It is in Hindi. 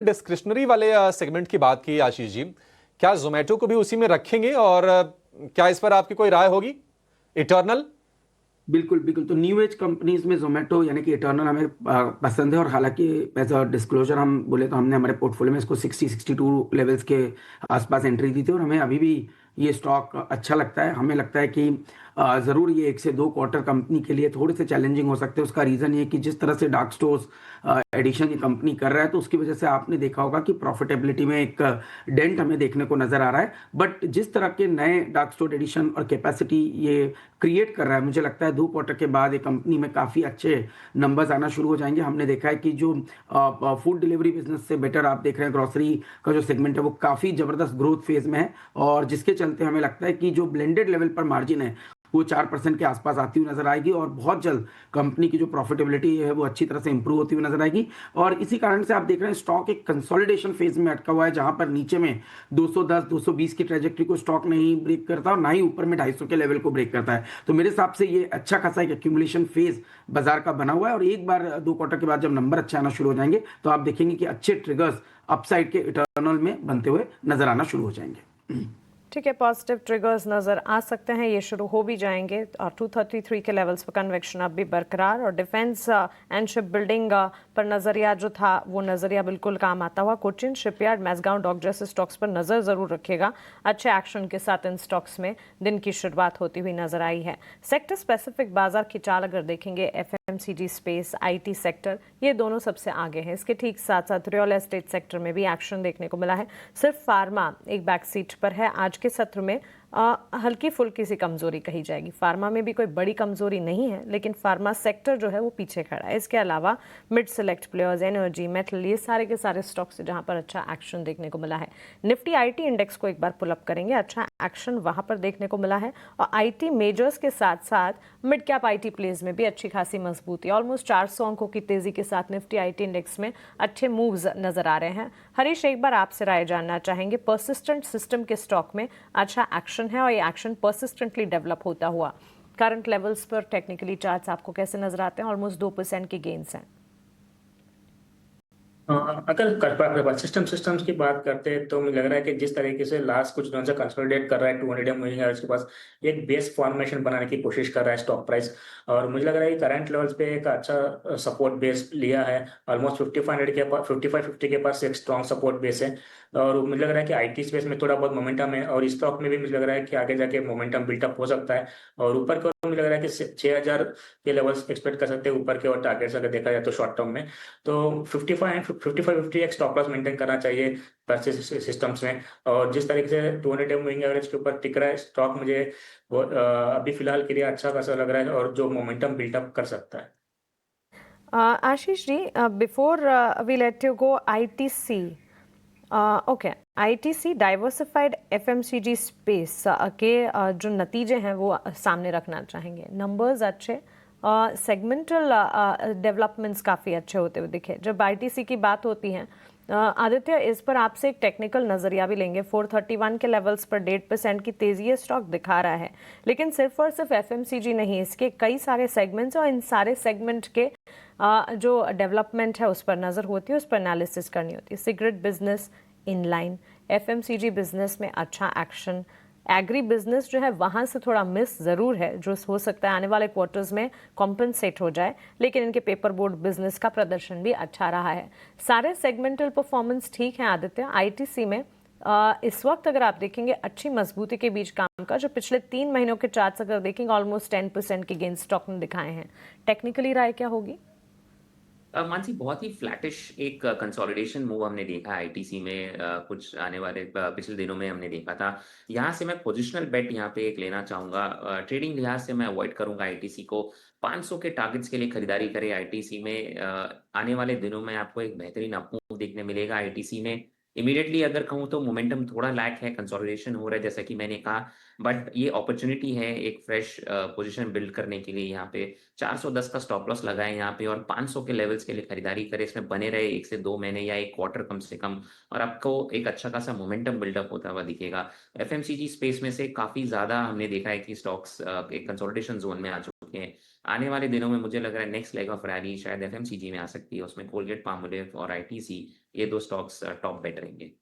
डिस्क्रिशनरी वाले सेगमेंट की बात की आशीष जी, क्या जोमेटो को भी उसी में रखेंगे और क्या इस पर आपकी कोई राय होगी? इटर्नल। बिल्कुल बिल्कुल। तो न्यू एज कंपनीज में जोमेटो यानी कि इटर्नल हमें पसंद है। और हालांकि एज अ डिस्क्लोजर हम बोले तो हमने हमारे पोर्टफोलियो में इसको 60-62 लेवल्स के आसपास एंट्री दी थी और हमें अभी भी ये स्टॉक अच्छा लगता है। हमें लगता है कि ज़रूर ये 1 से 2 क्वार्टर कंपनी के लिए थोड़े से चैलेंजिंग हो सकते हैं। उसका रीज़न ये कि जिस तरह से डार्क स्टोर्स एडिशन ये कंपनी कर रहा है, तो उसकी वजह से आपने देखा होगा कि प्रॉफिटेबिलिटी में एक डेंट हमें देखने को नजर आ रहा है। बट जिस तरह के नए डार्क स्टोर एडिशन और कैपेसिटी ये क्रिएट कर रहा है, मुझे लगता है 2 क्वार्टर के बाद एक कंपनी में काफ़ी अच्छे नंबर्स आना शुरू हो जाएंगे। हमने देखा है कि जो फूड डिलीवरी बिजनेस से बेटर आप देख रहे हैं, ग्रोसरी का जो सेगमेंट है वो काफ़ी ज़बरदस्त ग्रोथ फेज में है। और जिसके चलते हमें लगता है कि जो ब्लेंडेड लेवल पर मार्जिन है वो 4% के आसपास आती हुई नजर आएगी और बहुत जल्द कंपनी की जो प्रॉफिटेबिलिटी है वो अच्छी तरह से इंप्रूव होती हुई नजर आएगी। और इसी कारण से आप देख रहे हैं स्टॉक एक कंसोलिडेशन फेज में अटका हुआ है, जहां पर नीचे में 210 220 की ट्रेजेक्टरी को स्टॉक नहीं ब्रेक करता और ना ही ऊपर में 250 के लेवल को ब्रेक करता है। तो मेरे हिसाब से ये अच्छा खासा एक एक्यूमुलेशन फेज बाजार का बना हुआ है। और एक बार 2 क्वार्टर के बाद जब नंबर अच्छे आना शुरू हो जाएंगे तो आप देखेंगे कि अच्छे ट्रिगर्स अपसाइड के इटर्नल में बनते हुए नजर आना शुरू हो जाएंगे। ठीक है, पॉजिटिव ट्रिगर्स नज़र आ सकते हैं, ये शुरू हो भी जाएंगे। और 233 के लेवल्स पर कन्वेक्शन अब भी बरकरार और डिफेंस एंड शिप बिल्डिंग पर नज़रिया जो था वो नज़रिया बिल्कुल काम आता हुआ। कोचिन शिपयार्ड, मैसगांव डॉक जैसे स्टॉक्स पर नज़र ज़रूर रखिएगा। अच्छे एक्शन के साथ इन स्टॉक्स में दिन की शुरुआत होती हुई नजर आई है। सेक्टर स्पेसिफिक बाजार की चाल अगर देखेंगे, एफएमसीजी स्पेस, आईटी सेक्टर, ये दोनों सबसे आगे हैं। इसके ठीक साथ साथ रियल एस्टेट सेक्टर में भी एक्शन देखने को मिला है। सिर्फ फार्मा एक बैक सीट पर है। आज के सत्र में हल्की फुल्की सी कमजोरी कही जाएगी। फार्मा में भी कोई बड़ी कमजोरी नहीं है, लेकिन फार्मा सेक्टर जो है वो पीछे खड़ा है। इसके अलावा mid select players, energy, metal, ये सारे के सारे स्टॉक्स से जहां पर अच्छा एक्शन देखने को मिला है। निफ्टी आईटी इंडेक्स को एक बार पुलअप करेंगे, अच्छा एक्शन वहां पर देखने को मिला है। और आईटी मेजर्स के साथ साथ मिड कैप आईटी प्लेज में भी अच्छी खासी मजबूती, ऑलमोस्ट 400 अंकों की तेजी के साथ निफ्टी आईटी इंडेक्स में अच्छे मूव्स नजर आ रहे हैं। हरीश, एक बार आपसे राय जानना चाहेंगे, परसिस्टेंट सिस्टम के स्टॉक में अच्छा एक्शन है और ये एक्शन परसिस्टेंटली डेवलप होता हुआ करंट लेवल्स पर टेक्निकली चार्ट्स आपको कैसे नजर आते हैं? ऑलमोस्ट 2% के गेन्स हैं। अगर सिस्टम्स की बात करते हैं तो मुझे लग रहा है कि जिस तरीके से लास्ट कुछ दिनों से कंसोलिडेट कर रहा है 200 मूविंग एवरेज के पास एक बेस फॉर्मेशन बनाने की कोशिश कर रहा है स्टॉक प्राइस। और मुझे लग रहा है कि करंट लेवल्स पे एक अच्छा सपोर्ट बेस लिया है। ऑलमोस्ट 5500 के पास 5550 के पास एक स्ट्रॉन्ग सपोर्ट बेस है। और मुझे लग रहा है कि आईटी स्पेस में थोड़ा बहुत मोमेंटम है और इस स्टॉक में भी मुझे लग रहा है कि आगे जाके मोमेंटम बिल्टअप हो सकता है। और ऊपर की ओर मुझे लग रहा है कि 6000 के लेवल्स एक्सपेक्ट कर सकते हैं ऊपर के और टारगेट्स अगर देखा जाए तो शॉर्ट टर्म में। तो 5550 एक स्टॉप लॉस मेंटेन करना चाहिए सिस्टम्स में। और जिस तरीके से 200 मूविंग एवरेज के ऊपर टिक रहा है स्टॉक, मुझे वो अभी फिलहाल के लिए अच्छा खासा लग रहा है और जो मोमेंटम बिल्टअप कर सकता है। Ashish ji, before we let you go, ITC, okay, ITC diversified FMCG space के जो नतीजे हैं वो सामने रखना चाहेंगे। नंबर्स अच्छे, सेगमेंटल डेवलपमेंट्स काफ़ी अच्छे होते हुए दिखे। जब आईटीसी की बात होती है, आदित्य, इस पर आपसे एक टेक्निकल नजरिया भी लेंगे। 431 के लेवल्स पर 1.5% की तेजी ये स्टॉक दिखा रहा है, लेकिन सिर्फ और सिर्फ एफएमसीजी नहीं, इसके कई सारे सेगमेंट्स और इन सारे सेगमेंट के जो डेवलपमेंट है उस पर नज़र होती है, उस पर एनालिसिस करनी होती है। Cigarette business inline, FMCG business में अच्छा एक्शन, एग्री बिजनेस जो है वहां से थोड़ा मिस ज़रूर है, जो हो सकता है आने वाले क्वार्टर्स में कॉम्पनसेट हो जाए, लेकिन इनके पेपर बोर्ड बिजनेस का प्रदर्शन भी अच्छा रहा है। सारे सेगमेंटल परफॉर्मेंस ठीक है आदित्य। आईटीसी में इस वक्त अगर आप देखेंगे अच्छी मजबूती के बीच काम का, जो पिछले 3 महीनों के चार्ट्स अगर देखेंगे ऑलमोस्ट 10% के गेन स्टॉक ने दिखाए हैं। टेक्निकली राय क्या होगी? मानसी, बहुत ही फ्लैटिश एक कंसोलिडेशन मूव हमने देखा आईटीसी में कुछ आने वाले पिछले दिनों में हमने देखा था। यहाँ से मैं पोजिशनल बेट यहाँ पे एक लेना चाहूंगा। ट्रेडिंग लिहाज से मैं अवॉइड करूंगा आईटीसी को। 500 के टारगेट्स के लिए खरीदारी करें आईटीसी में। आने वाले दिनों में आपको एक बेहतरीन अप मूव देखने मिलेगा आईटीसी में। इमीडिएटली अगर कहूँ तो मोमेंटम थोड़ा लैक है, कंसोलिडेशन हो रहा है जैसा कि मैंने कहा, बट ये अपॉर्चुनिटी है एक फ्रेश पोजीशन बिल्ड करने के लिए। यहाँ पे 410 का स्टॉप लॉस लगाएं यहाँ पे और 500 के लेवल्स के लिए खरीदारी करें। इसमें बने रहे 1 से 2 महीने या 1 क्वार्टर कम से कम, और आपको एक अच्छा खासा मोमेंटम बिल्डअप होता हुआ दिखेगा। एफएमसीजी स्पेस में से काफी ज्यादा हमने देखा है कि स्टॉक्स एक कंसोलिडेशन जोन में आ चुके हैं। आने वाले दिनों में मुझे लग रहा है नेक्स्ट लेग ऑफ रैली शायद एफएमसीजी में आ सकती है। उसमें कोलगेट पामोलिव और आईटीसी ये 2 स्टॉक्स टॉप बेट रहेंगे।